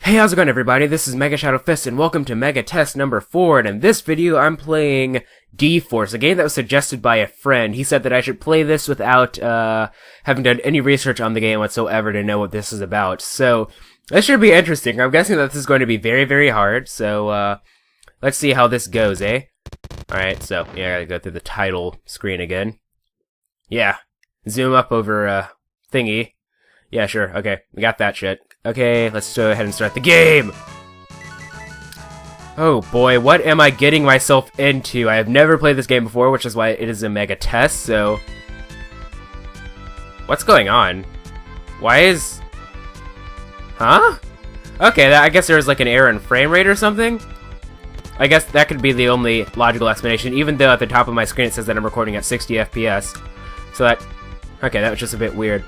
Hey, how's it going, everybody? This is MegaShadowFist, and welcome to Mega Test number 4, and in this video I'm playing D-Force, a game that was suggested by a friend. He said that I should play this without having done any research on the game whatsoever to know what this is about. So, this should be interesting. I'm guessing that this is going to be very, very hard, so let's see how this goes, eh? Alright, so, yeah, I gotta go through the title screen again. Yeah, zoom up over thingy. Yeah, sure, okay, we got that shit. Okay, let's go ahead and start the game! Oh boy, what am I getting myself into? I have never played this game before, which is why it is a mega test, so... What's going on? Why is... Huh? Okay, I guess there was like an error in frame rate or something? I guess that could be the only logical explanation, even though at the top of my screen it says that I'm recording at 60 FPS. So that... Okay, that was just a bit weird.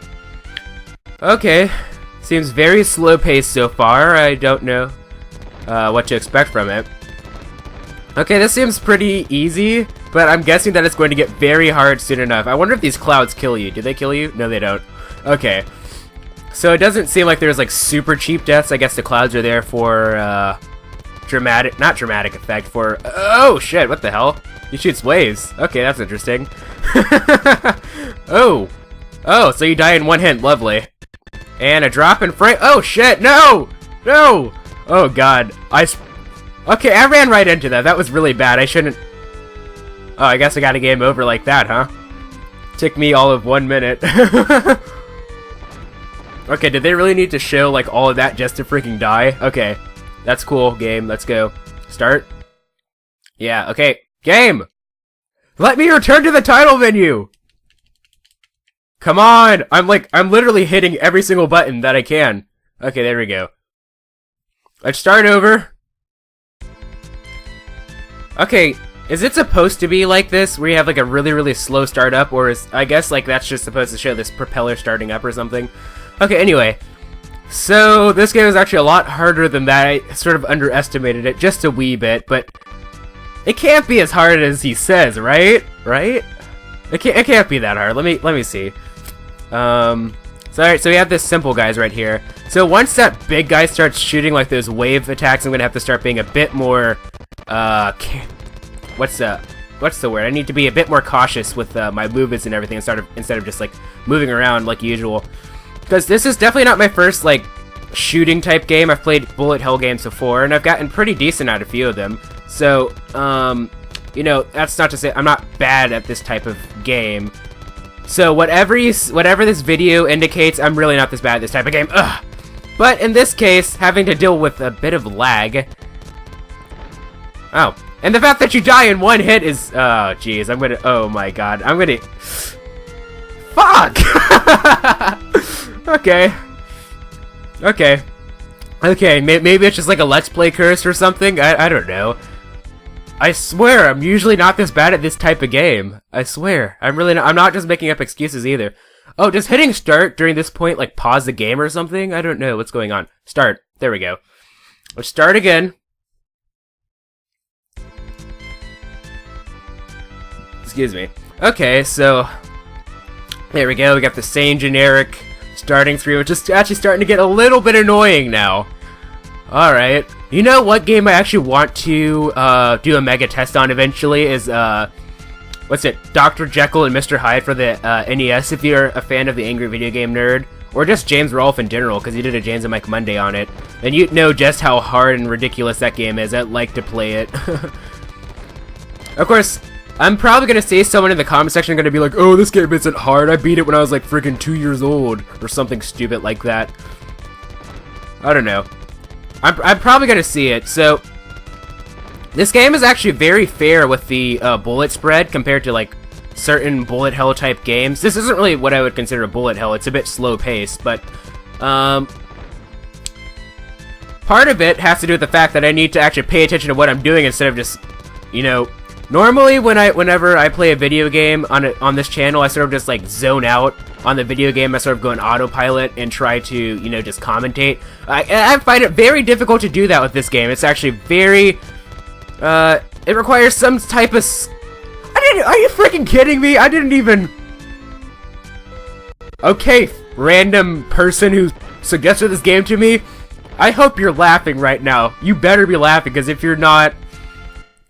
Okay. Seems very slow-paced so far. I don't know what to expect from it. Okay, this seems pretty easy, but I'm guessing that it's going to get very hard soon enough. I wonder if these clouds kill you. Do they kill you? No, they don't. Okay. So it doesn't seem like there's like super cheap deaths. I guess the clouds are there for not dramatic effect, for... Oh, shit, what the hell? He shoots waves. Okay, that's interesting. Oh, so you die in one hit. Lovely. And a drop in frame. Oh shit! No! No! Oh god. Okay, I ran right into that. That was really bad. I shouldn't... Oh, I guess I got a game over like that, huh? Took me all of 1 minute. Okay, did they really need to show like all of that just to freaking die? Okay. That's cool, game. Let's go. Start. Yeah, okay. Game! Let me return to the title menu! Come on! I'm literally hitting every single button that I can. Okay, there we go. Let's start over. Okay, is it supposed to be like this, where you have like a really, really slow start up, or is, I guess like that's just supposed to show this propeller starting up or something? Okay, anyway. So, this game is actually a lot harder than that. I sort of underestimated it just a wee bit, but it can't be as hard as he says, right? Right? It can't be that hard. Let me see. So alright, so we have this simple guys right here. So once that big guy starts shooting like those wave attacks, I'm gonna have to start being a bit more, what's the word? I need to be a bit more cautious with my movements and everything instead of just like moving around like usual. Because this is definitely not my first like shooting type game. I've played bullet hell games before, and I've gotten pretty decent at a few of them. So, you know, that's not to say I'm not bad at this type of game. So whatever this video indicates, I'm really not this bad at this type of game. Ugh. But in this case, having to deal with a bit of lag. Oh, and the fact that you die in one hit is, oh jeez, oh my god, I'm gonna, fuck! Okay, maybe it's just like a Let's Play curse or something, I don't know. I swear, I'm usually not this bad at this type of game. I swear. I'm not just making up excuses either. Oh, does hitting start during this point, like, pause the game or something? I don't know what's going on. Start. There we go. Let's start again. Excuse me. Okay, so... There we go, we got the same generic starting screen, which is actually starting to get a little bit annoying now. Alright. You know what game I actually want to do a mega test on eventually is, what's it? Dr. Jekyll and Mr. Hyde for the NES, if you're a fan of the Angry Video Game Nerd. Or just James Rolfe in general, because he did a James and Mike Monday on it. And you know just how hard and ridiculous that game is. I'd like to play it. Of course, I'm probably going to see someone in the comment section going to be like, oh, this game isn't hard. I beat it when I was like freaking 2 years old. Or something stupid like that. I don't know. I'm probably gonna see it. So this game is actually very fair with the bullet spread compared to like certain bullet hell type games. This isn't really what I would consider a bullet hell. It's a bit slow paced, but part of it has to do with the fact that I need to actually pay attention to what I'm doing instead of just, you know, normally whenever I play a video game on this channel, I sort of just like zone out on the video game. I sort of go in autopilot and try to, you know, just commentate. I find it very difficult to do that with this game. It's actually very, it requires some type of... Are you freaking kidding me? I didn't even... Okay, random person who suggested this game to me. I hope you're laughing right now. You better be laughing, because if you're not,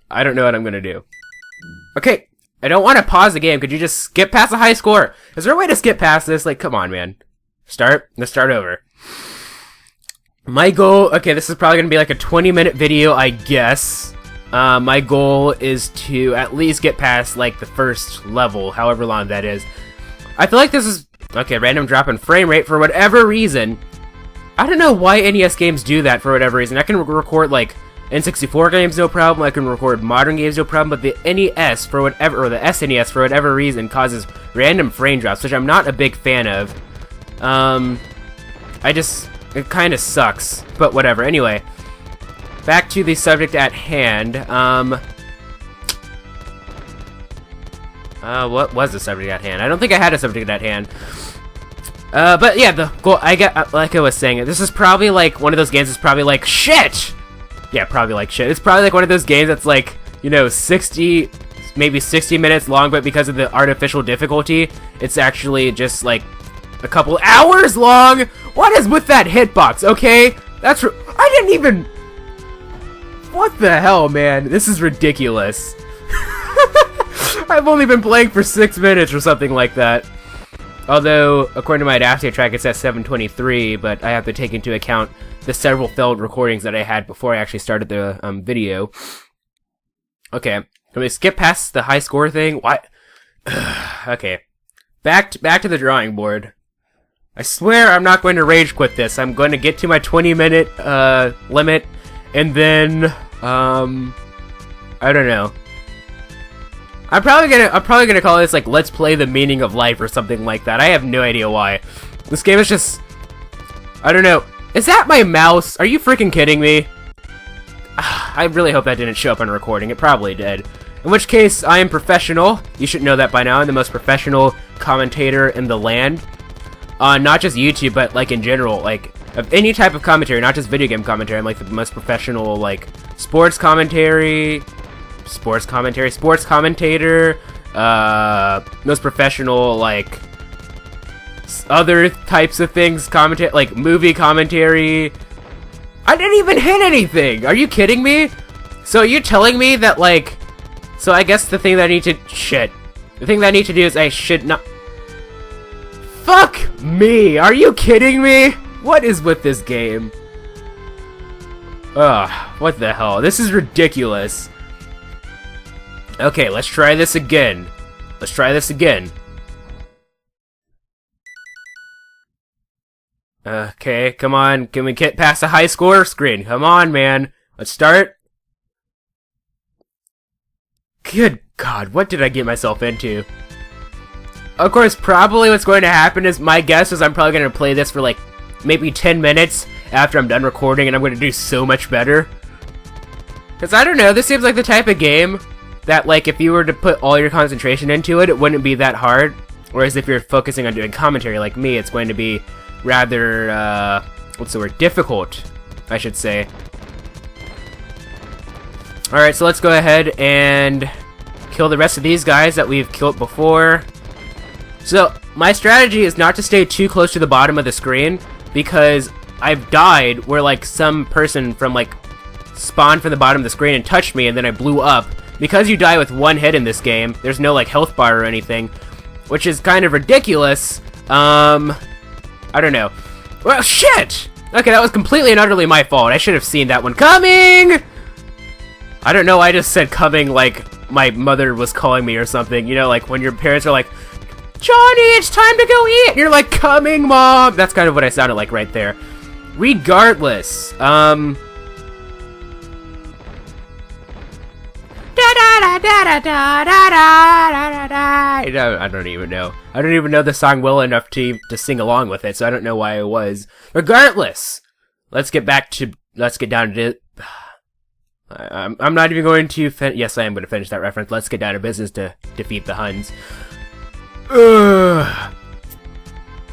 I don't know what I'm gonna do. Okay, I don't want to pause the game. Could you just skip past the high score? Is there a way to skip past this? Like, come on, man. Start? Let's start over. My goal, okay, this is probably gonna be like a 20-minute video, I guess. My goal is to at least get past, like, the first level, however long that is. I feel like this is, okay, random drop in frame rate for whatever reason. I don't know why NES games do that for whatever reason. I can record, like, N64 games, no problem. I can record modern games, no problem. But the NES, for whatever, or the SNES, for whatever reason, causes random frame drops, which I'm not a big fan of. It kind of sucks, but whatever. Anyway, back to the subject at hand. What was the subject at hand? I don't think I had a subject at hand. But yeah, the goal, like I was saying, this is probably like one of those games that's probably like shit! Yeah, probably like shit. It's probably like one of those games that's like, you know, 60, maybe 60 minutes long, but because of the artificial difficulty, it's actually just like a couple hours long! What is with that hitbox, okay? I didn't even... What the hell, man? This is ridiculous. I've only been playing for 6 minutes or something like that. Although, according to my Audacity track, it says 7:23, but I have to take into account the several failed recordings that I had before I actually started the video. Okay, can we skip past the high score thing? Why? Okay, back to the drawing board. I swear I'm not going to rage quit this. I'm going to get to my 20-minute limit, and then I don't know. I'm probably gonna call this like Let's Play the Meaning of Life or something like that. I have no idea why. This game is just, I don't know. Is that my mouse? Are you freaking kidding me? I really hope that didn't show up on recording. It probably did. In which case, I am professional. You should know that by now. I'm the most professional commentator in the land. Not just YouTube, but like in general, like of any type of commentary, not just video game commentary. I'm like the most professional, like sports commentator, most professional, like other types of things, like movie commentary. I didn't even hit anything. Are you kidding me? So you're telling me that, like, so I guess the thing that I need to, the thing that I need to do is I should not, fuck me, are you kidding me? What is with this game? Ugh, what the hell? This is ridiculous. Okay, let's try this again. Okay, come on. Can we get past the high score screen? Come on, man. Let's start. Good God, what did I get myself into? Of course, probably what's going to happen is, my guess is I'm probably going to play this for like maybe 10 minutes after I'm done recording, and I'm going to do so much better. Because I don't know, this seems like the type of game that, like, if you were to put all your concentration into it, it wouldn't be that hard. Whereas if you're focusing on doing commentary like me, it's going to be rather, what's the word? Difficult, I should say. Alright, so let's go ahead and kill the rest of these guys that we've killed before. So, my strategy is not to stay too close to the bottom of the screen, because I've died where, like, some person from, like, spawned from the bottom of the screen and touched me, and then I blew up. Because you die with one hit in this game, there's no, like, health bar or anything, which is kind of ridiculous. I don't know. Well, shit! Okay, that was completely and utterly my fault. I should have seen that one coming! I don't know, I just said coming like my mother was calling me or something. You know, like when your parents are like, Johnny, it's time to go eat! And you're like, coming, Mom! That's kind of what I sounded like right there. Regardless, I don't even know. I don't even know the song well enough to sing along with it, so I don't know why I was. Regardless, let's get down to I'm not even going to yes, I am going to finish that reference. Let's get down to business to defeat the Huns. Ugh.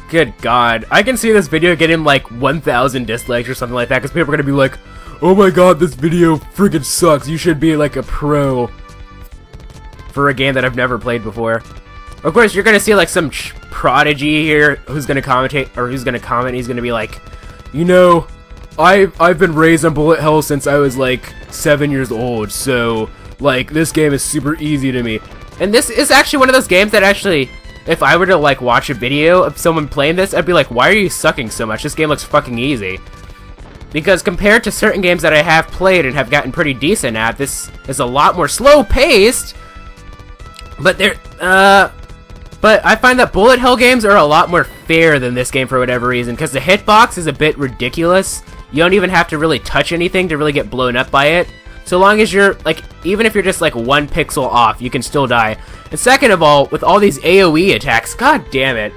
Good God. I can see this video getting like 1,000 dislikes or something like that, because people are going to be like, oh my God, this video freaking sucks. You should be like a pro for a game that I've never played before. Of course, you're going to see like some prodigy here who's going to commentate, or who's going to comment. He's going to be like, you know, I've been raised on bullet hell since I was like 7 years old, so like this game is super easy to me. And this is actually one of those games that actually, if I were to like watch a video of someone playing this, I'd be like, why are you sucking so much? This game looks fucking easy. Because compared to certain games that I have played and have gotten pretty decent at, this is a lot more slow-paced. But but I find that bullet hell games are a lot more fair than this game for whatever reason, because the hitbox is a bit ridiculous. You don't even have to really touch anything to really get blown up by it. So long as you're, like, even if you're just like 1 pixel off, you can still die. And second of all, with all these AoE attacks, god damn it.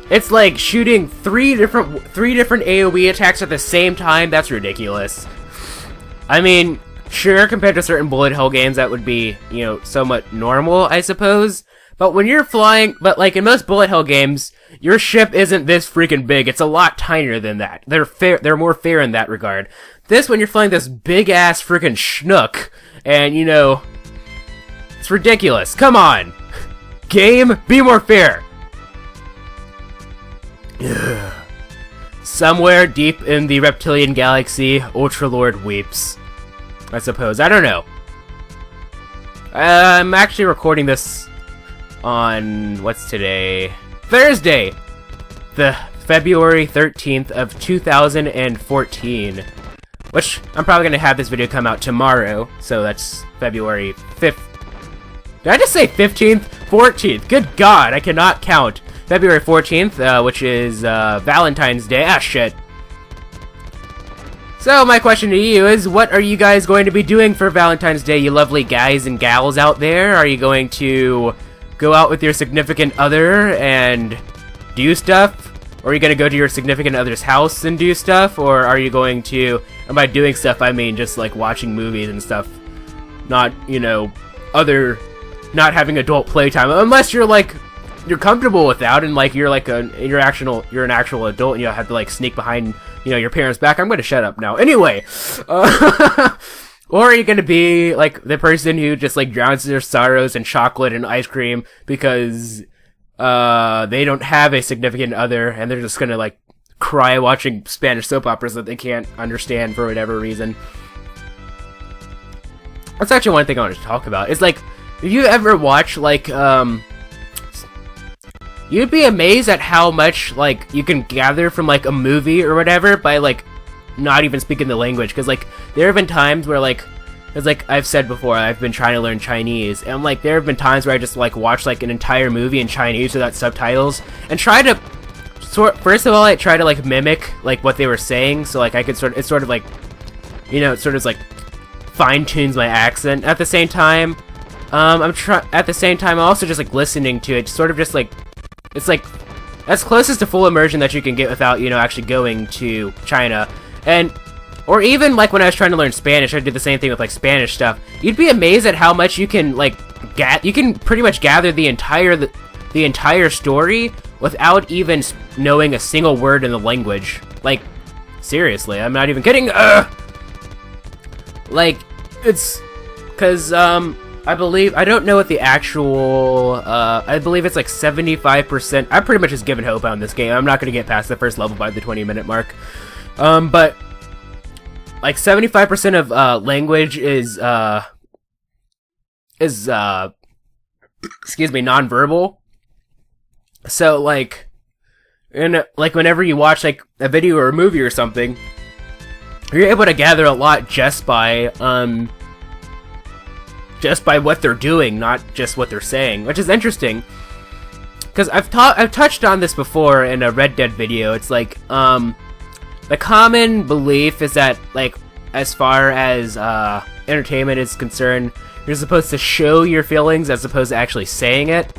It's like shooting three different AoE attacks at the same time. That's ridiculous. I mean, sure, compared to certain bullet hell games, that would be, you know, somewhat normal, I suppose. But when you're flying, but like in most bullet hell games, your ship isn't this freaking big. It's a lot tinier than that. They're more fair in that regard. This, when you're flying this big ass freaking schnook, and you know, it's ridiculous. Come on, game, be more fair. Somewhere deep in the reptilian galaxy, Ultralord weeps. I suppose. I don't know. I'm actually recording this on, what's today? Thursday! The February 13th of 2014. Which, I'm probably going to have this video come out tomorrow. So that's February 5th. Did I just say 15th? 14th. Good God, I cannot count. February 14th, which is Valentine's Day. Ah, shit. So, my question to you is, what are you guys going to be doing for Valentine's Day, you lovely guys and gals out there? Are you going to go out with your significant other and do stuff? Or are you going to go to your significant other's house and do stuff? Or are you going to, and by doing stuff, I mean just like watching movies and stuff. Not, you know, not having adult playtime. Unless you're like, you're comfortable with that, and like you're an actual adult, and you have to like sneak behind, you know, your parents' back. I'm gonna shut up now. Anyway, or are you gonna be like the person who just like drowns their sorrows in chocolate and ice cream because they don't have a significant other, and they're just gonna like cry watching Spanish soap operas that they can't understand for whatever reason? That's actually one thing I wanted to talk about. It's like, if you ever watch like you'd be amazed at how much, like, you can gather from, like, a movie or whatever by, like, not even speaking the language. Because, like, there have been times where, like, as, like, I've said before, I've been trying to learn Chinese. And, like, there have been times where I just, like, watch, like, an entire movie in Chinese without subtitles. And try to, first of all, I try to, like, mimic, like, what they were saying. So, like, I could it's sort of, like, you know, it sort of, like, fine-tunes my accent. At the same time, at the same time, I'm also just, like, listening to it. Sort of just, like, it's like, as closest to full immersion that you can get without, you know, actually going to China. And, or even, like, when I was trying to learn Spanish, I did the same thing with, like, Spanish stuff. You'd be amazed at how much you can, like, you can pretty much gather the entire story without even knowing a single word in the language. Like, seriously, I'm not even kidding. Like, it's, cause, I don't know what the actual, I believe it's like 75%. I'm pretty much just giving hope on this game. I'm not going to get past the first level by the 20-minute mark. But, like, 75% of, language is excuse me, nonverbal. So, like, whenever you watch, like, a video or a movie or something, you're able to gather a lot just by what they're doing, not just what they're saying, which is interesting. Because I've touched on this before in a Red Dead video. It's like, the common belief is that, like, as far as, entertainment is concerned, you're supposed to show your feelings as opposed to actually saying it.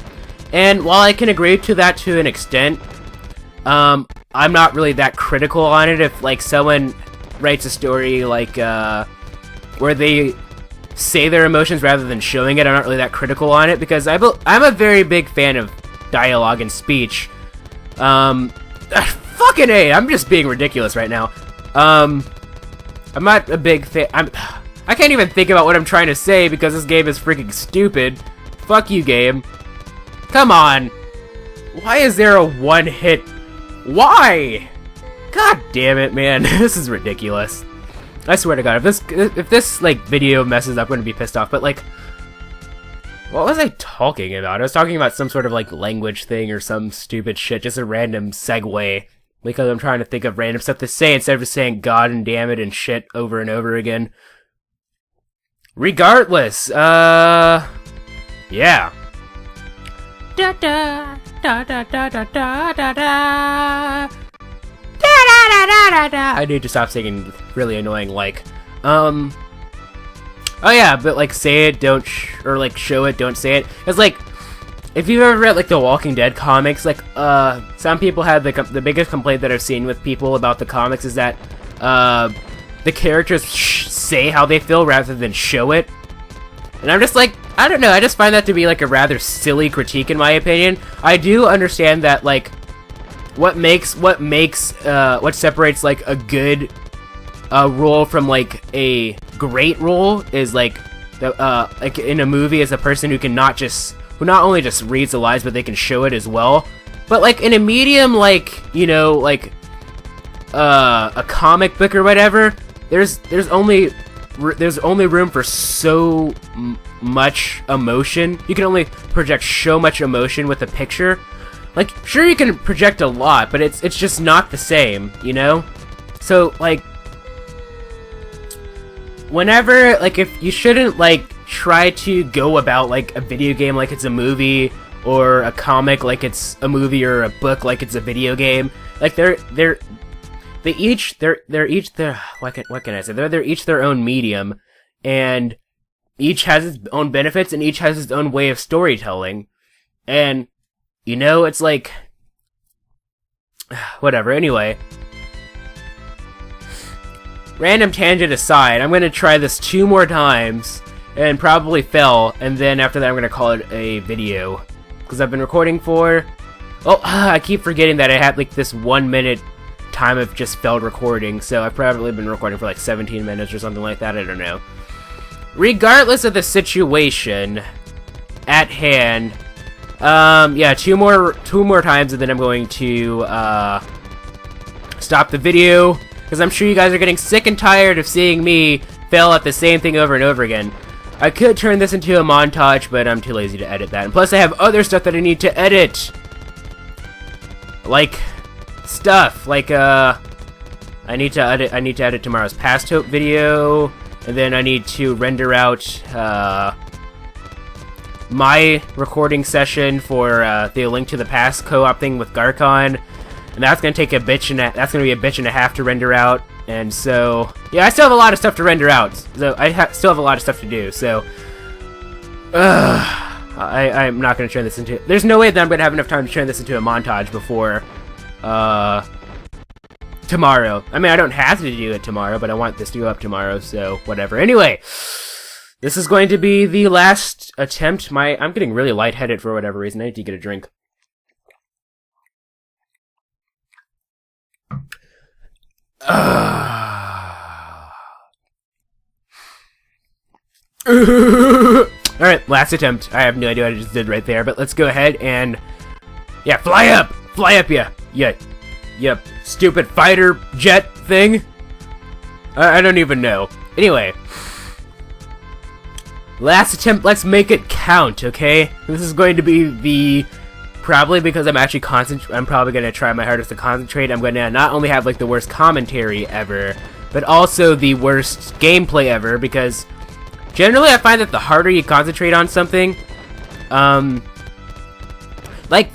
And while I can agree to that to an extent, I'm not really that critical on it. If, like, someone writes a story, like, where they say their emotions rather than showing it, I'm not really that critical on it, because I'm a very big fan of dialogue and speech. Fucking A, I'm just being ridiculous right now. I'm not a big fan. I can't even think about what I'm trying to say because this game is freaking stupid. Fuck you, game. Come on. Why is there a one-hit? Why? God damn it, man. This is ridiculous. I swear to God, if this like video messes up, I'm gonna be pissed off. But like, what was I talking about? I was talking about some sort of like language thing or some stupid shit, just a random segue. Because I'm trying to think of random stuff to say instead of just saying God and damn it and shit over and over again. Regardless, yeah. Da da da da da da da da da. I need to stop singing really annoying like. Oh yeah, but like say it, don't or like show it, don't say it. It's like if you've ever read like the Walking Dead comics, like some people have the biggest complaint that I've seen with people about the comics is that the characters say how they feel rather than show it. And I'm just like, I don't know, I just find that to be like a rather silly critique in my opinion. I do understand that like what separates like a good role from like a great role is like the like in a movie is a person who not only just reads the lines but they can show it as well. But like in a medium like, you know, like a comic book or whatever, there's only room for so much emotion. You can only project so much emotion with a picture. Like, sure, you can project a lot, but it's just not the same, you know? So, like, whenever, like, if you shouldn't, like, try to go about, like, a video game like it's a movie, or a comic like it's a movie, or a book like it's a video game. Like, they're each their what can I say? They're each their own medium, and each has its own benefits, and each has its own way of storytelling. And you know, it's like whatever. Anyway, random tangent aside, I'm gonna try this 2 more times and probably fail, and then after that I'm gonna call it a video because I've been recording for. Oh, I keep forgetting that I had like this 1 minute time of just failed recording, so I've probably been recording for like 17 minutes or something like that, I don't know. Regardless of the situation at hand, yeah, two more times and then I'm going to stop the video, because I'm sure you guys are getting sick and tired of seeing me fail at the same thing over and over again. I could turn this into a montage, but I'm too lazy to edit that, and plus I have other stuff that I need to edit. Like stuff like I need to edit tomorrow's Past Hope video, and then I need to render out my recording session for the Link to the Past co-op thing with Garcon, and that's gonna take that's gonna be a bitch and a half to render out. And so yeah, I still have a lot of stuff to render out, so I still have a lot of stuff to do. So I'm not gonna turn this into. There's no way that I'm gonna have enough time to turn this into a montage before tomorrow. I mean, I don't have to do it tomorrow, but I want this to go up tomorrow, so whatever. Anyway, this is going to be the last attempt. I'm getting really lightheaded for whatever reason. I need to get a drink. Alright, last attempt. I have no idea what I just did right there, but let's go ahead and yeah, fly up, yeah, stupid fighter jet thing. I don't even know. Anyway, last attempt. Let's make it count, okay? This is going to be the probably because I'm actually I'm probably gonna try my hardest to concentrate. I'm gonna not only have like the worst commentary ever, but also the worst gameplay ever, because generally I find that the harder you concentrate on something, like,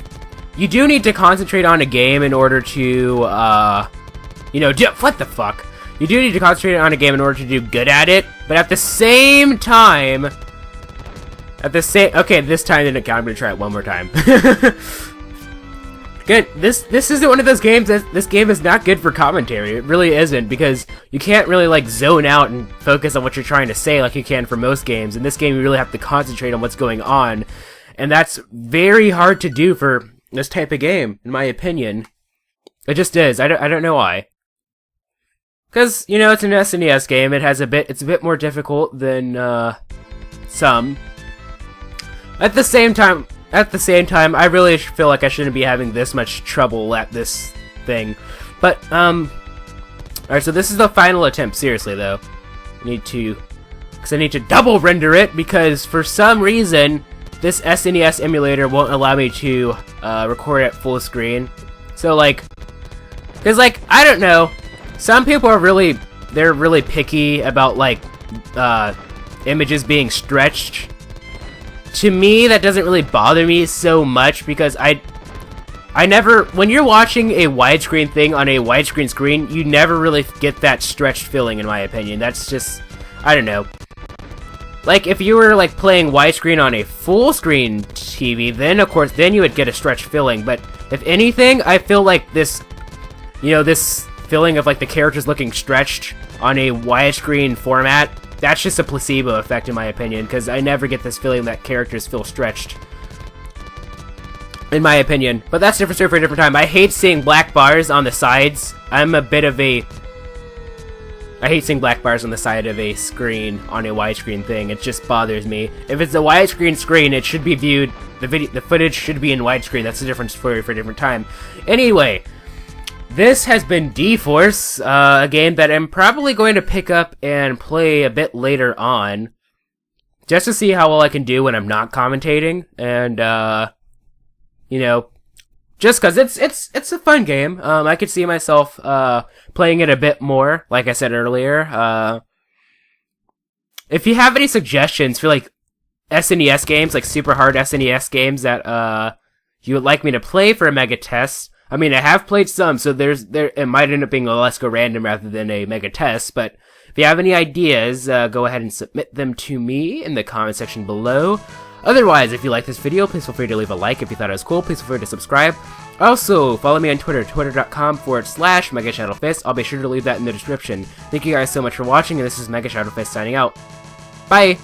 you do need to concentrate on a game in order to, you know, what the fuck? You do need to concentrate on a game in order to do good at it, but at the same time, okay, this time didn't count, I'm gonna try it one more time. Good, this isn't one of those games this game is not good for commentary. It really isn't, because you can't really, like, zone out and focus on what you're trying to say like you can for most games. In this game, you really have to concentrate on what's going on, and that's very hard to do for this type of game, in my opinion. It just is. I don't know why. Because, you know, it's an SNES game. It's a bit more difficult than some. At the same time, I really feel like I shouldn't be having this much trouble at this thing. But, alright, so this is the final attempt, seriously, though. I need to double render it, because for some reason, this SNES emulator won't allow me to, record at full screen. So, like, because, like, I don't know, some people are they're really picky about, like, images being stretched. To me, that doesn't really bother me so much, because I never, when you're watching a widescreen thing on a widescreen screen, you never really get that stretched feeling, in my opinion. That's just, I don't know. Like, if you were, like, playing widescreen on a full-screen TV, then, of course, then you would get a stretched feeling. But, if anything, I feel like this, you know, this feeling of, like, the characters looking stretched on a widescreen format, that's just a placebo effect, in my opinion, because I never get this feeling that characters feel stretched. In my opinion. But that's a different story for a different time. I hate seeing black bars on the sides. I'm a bit of a... I hate seeing black bars on the side of a screen on a widescreen thing. It just bothers me. If it's a widescreen screen, it should be viewed... The footage should be in widescreen. That's a different story for a different time. Anyway, this has been D-Force, a game that I'm probably going to pick up and play a bit later on. Just to see how well I can do when I'm not commentating. And, you know, just because it's a fun game. I could see myself playing it a bit more, like I said earlier. If you have any suggestions for, like, SNES games, like super hard SNES games that you would like me to play for a mega test, I mean, I have played some, so it might end up being a Let's Go Random rather than a mega test, but if you have any ideas, go ahead and submit them to me in the comment section below. Otherwise, if you like this video, please feel free to leave a like. If you thought it was cool, please feel free to subscribe. Also, follow me on Twitter, twitter.com/MegaShadowFist. I'll be sure to leave that in the description. Thank you guys so much for watching, and this is MegaShadowFist signing out. Bye!